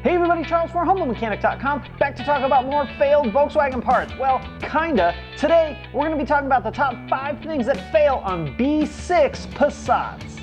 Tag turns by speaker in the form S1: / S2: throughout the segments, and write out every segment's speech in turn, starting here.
S1: Hey everybody, Charles from HumbleMechanic.com, back to talk about more failed Volkswagen parts. Well, kinda. Today, we're going to be talking about the top 5 things that fail on B6 Passats.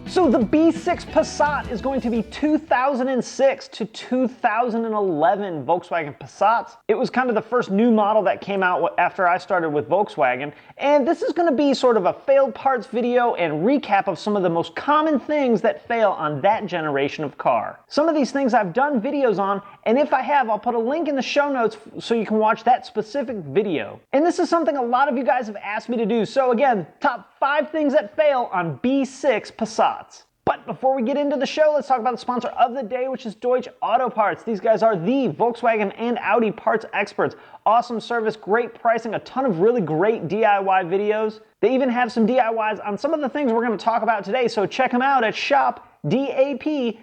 S1: So the B6 Passat is going to be 2006 to 2011 Volkswagen Passats. It was kind of the first new model that came out after I started with Volkswagen. And this is going to be sort of a failed parts video and recap of some of the most common things that fail on that generation of car. Some of these things I've done videos on, and if I have, I'll put a link in the show notes so you can watch that specific video. And this is something a lot of you guys have asked me to do. So again, top 5 things that fail on B6 Passats. But before we get into the show, let's talk about the sponsor of the day, which is Deutsch Auto Parts. These guys are the Volkswagen and Audi parts experts. Awesome service, great pricing, a ton of really great DIY videos. They even have some DIYs on some of the things we're going to talk about today, so check them out at shopdap.com.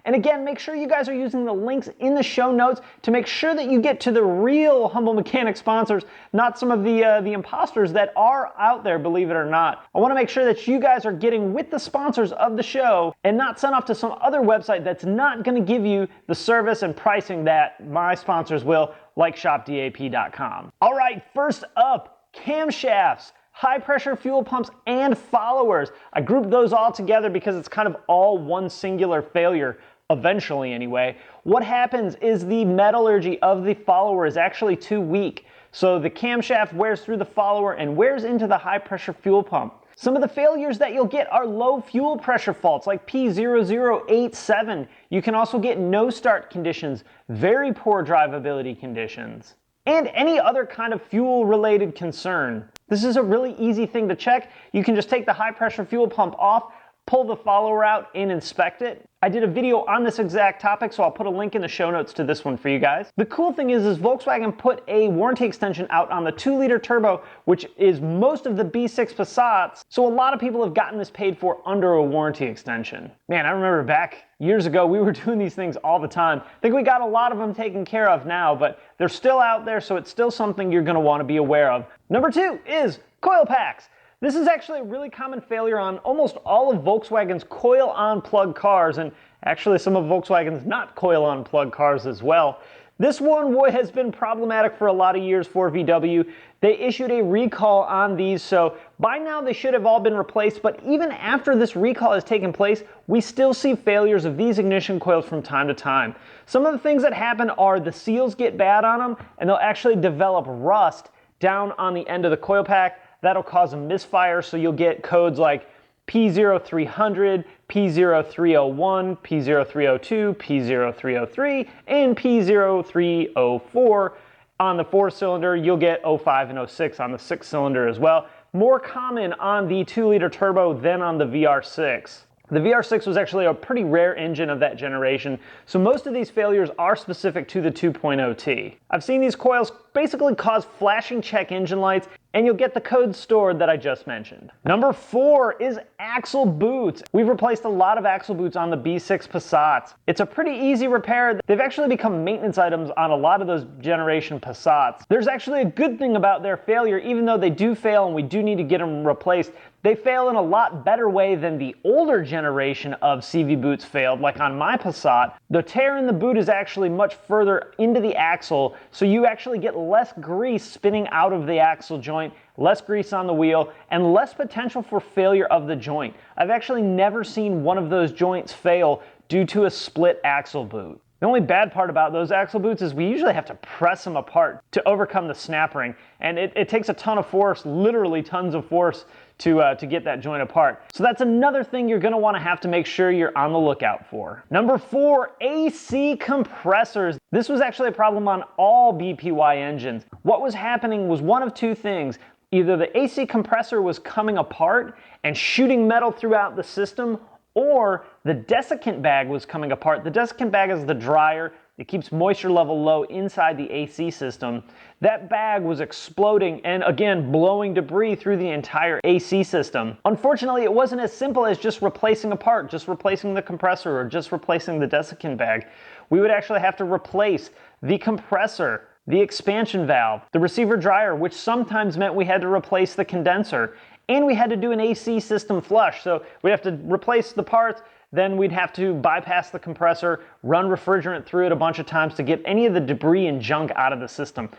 S1: And again, make sure you guys are using the links in the show notes to make sure that you get to the real Humble Mechanic sponsors, not some of the imposters that are out there, believe it or not. I want to make sure that you guys are getting with the sponsors of the show and not sent off to some other website that's not going to give you the service and pricing that my sponsors will, like shopdap.com. All right, first up, camshafts, high pressure fuel pumps, and followers. I grouped those all together because it's kind of all one singular failure, eventually anyway. What happens is the metallurgy of the follower is actually too weak. So the camshaft wears through the follower and wears into the high pressure fuel pump. Some of the failures that you'll get are low fuel pressure faults like P0087. You can also get no start conditions, very poor drivability conditions, and any other kind of fuel related concern. This is a really easy thing to check. You can just take the high pressure fuel pump off, pull the follower out, and inspect it. I did a video on this exact topic, so I'll put a link in the show notes to this one for you guys. The cool thing is Volkswagen put a warranty extension out on the 2-liter turbo, which is most of the B6 Passats, so a lot of people have gotten this paid for under a warranty extension. Man, I remember back years ago, we were doing these things all the time. I think we got a lot of them taken care of now, but they're still out there, so it's still something you're gonna wanna be aware of. Number 2 is coil packs. This is actually a really common failure on almost all of Volkswagen's coil-on-plug cars, and actually some of Volkswagen's not coil-on-plug cars as well. This one has been problematic for a lot of years for VW. They issued a recall on these, so by now they should have all been replaced, but even after this recall has taken place, we still see failures of these ignition coils from time to time. Some of the things that happen are the seals get bad on them, and they'll actually develop rust down on the end of the coil pack. That'll cause a misfire, so you'll get codes like P0300, P0301, P0302, P0303, and P0304. On the 4-cylinder, you'll get 05 and 06 on the 6-cylinder as well. More common on the 2-liter turbo than on the VR6. The VR6 was actually a pretty rare engine of that generation, so most of these failures are specific to the 2.0T. I've seen these coils basically cause flashing check engine lights, and you'll get the code stored that I just mentioned. Number 4 is axle boots. We've replaced a lot of axle boots on the B6 Passats. It's a pretty easy repair. They've actually become maintenance items on a lot of those generation Passats. There's actually a good thing about their failure, even though they do fail and we do need to get them replaced. They fail in a lot better way than the older generation of CV boots failed, like on my Passat. The tear in the boot is actually much further into the axle, so you actually get less grease spinning out of the axle joint, less grease on the wheel, and less potential for failure of the joint. I've actually never seen one of those joints fail due to a split axle boot. The only bad part about those axle boots is we usually have to press them apart to overcome the snap ring, and it takes a ton of force, literally tons of force, to get that joint apart. So that's another thing you're going to want to have to make sure you're on the lookout for. Number 4, AC compressors. This was actually a problem on all BPY engines. What was happening was one of 2 things. Either the AC compressor was coming apart and shooting metal throughout the system, or the desiccant bag was coming apart. The desiccant bag is the dryer. It keeps moisture level low inside the AC system. That bag was exploding and again blowing debris through the entire AC system. Unfortunately, it wasn't as simple as just replacing a part, just replacing the compressor or just replacing the desiccant bag. We would actually have to replace the compressor, the expansion valve, the receiver dryer, which sometimes meant we had to replace the condenser, and we had to do an AC system flush. So we'd have to replace the parts, then we'd have to bypass the compressor, run refrigerant through it a bunch of times to get any of the debris and junk out of the system.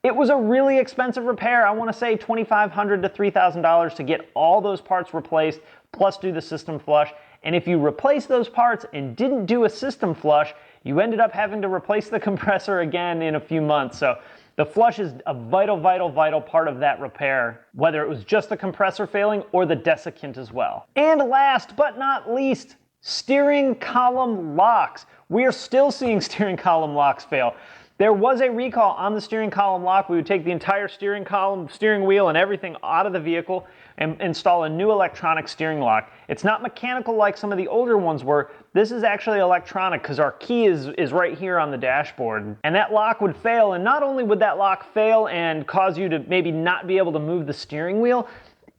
S1: It was a really expensive repair. I want to say $2,500 to $3,000 to get all those parts replaced, plus do the system flush. And if you replace those parts and didn't do a system flush, you ended up having to replace the compressor again in a few months. So the flush is a vital part of that repair, whether it was just the compressor failing or the desiccant as well. And last but not least, steering column locks. We are still seeing steering column locks fail. There was a recall on the steering column lock. We would take the entire steering column, steering wheel, and everything out of the vehicle and install a new electronic steering lock. It's not mechanical like some of the older ones were. This is actually electronic because our key is right here on the dashboard. And that lock would fail, and not only would that lock fail and cause you to maybe not be able to move the steering wheel,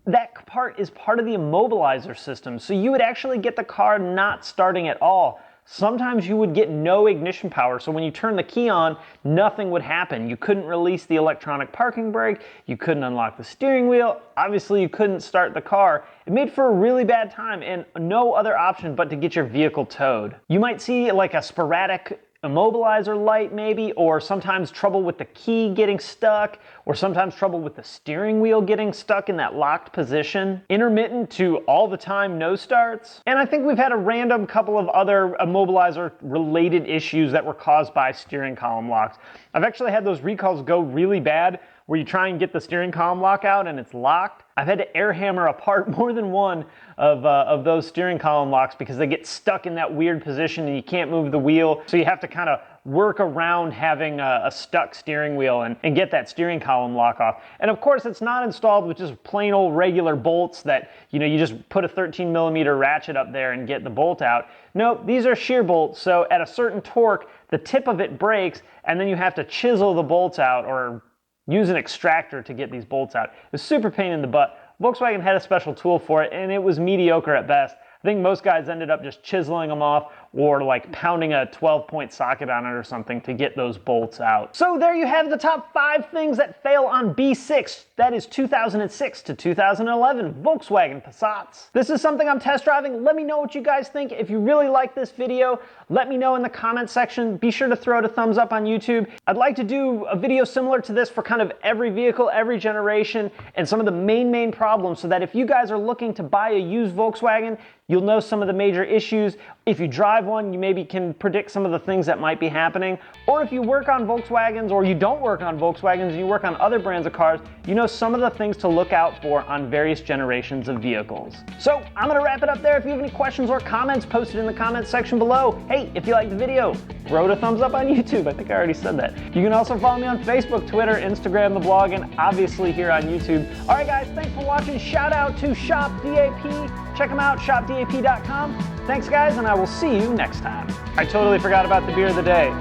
S1: that part is part of the immobilizer system. So you would actually get the car not starting at all. Sometimes you would get no ignition power, so when you turn the key on, nothing would happen. You couldn't release the electronic parking brake, you couldn't unlock the steering wheel, obviously you couldn't start the car. It made for a really bad time and no other option but to get your vehicle towed. You might see like a sporadic immobilizer light maybe, or sometimes trouble with the key getting stuck, or sometimes trouble with the steering wheel getting stuck in that locked position. Intermittent to all the time no starts. And I think we've had a random couple of other immobilizer related issues that were caused by steering column locks. I've actually had those recalls go really bad where you try and get the steering column lock out and it's locked. I've had to air hammer apart more than one of those steering column locks because they get stuck in that weird position and you can't move the wheel. So you have to kind of work around having a stuck steering wheel and get that steering column lock off. And of course it's not installed with just plain old regular bolts that, you know, you just put a 13mm ratchet up there and get the bolt out. Nope, these are shear bolts, so at a certain torque, the tip of it breaks and then you have to chisel the bolts out or use an extractor to get these bolts out. It was super pain in the butt. Volkswagen had a special tool for it and it was mediocre at best. I think most guys ended up just chiseling them off or like pounding a 12-point socket on it or something to get those bolts out. So there you have the top 5 things that fail on B6. That is 2006 to 2011 Volkswagen Passats. This is something I'm test driving. Let me know what you guys think. If you really like this video, let me know in the comment section. Be sure to throw it a thumbs up on YouTube. I'd like to do a video similar to this for kind of every vehicle, every generation, and some of the main problems so that if you guys are looking to buy a used Volkswagen, you'll know some of the major issues. If you drive one, you maybe can predict some of the things that might be happening. Or if you work on Volkswagens or you don't work on Volkswagens and you work on other brands of cars, you know some of the things to look out for on various generations of vehicles. So I'm gonna wrap it up there. If you have any questions or comments, post it in the comments section below. Hey, if you like the video, throw it a thumbs up on YouTube. I think I already said that. You can also follow me on Facebook, Twitter, Instagram, the blog, and obviously here on YouTube. All right guys, thanks for watching. Shout out to Shop DAP. Check them out, shopdap.com. Thanks guys, and I will see you next time. I totally forgot about the beer of the day.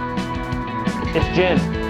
S1: It's gin.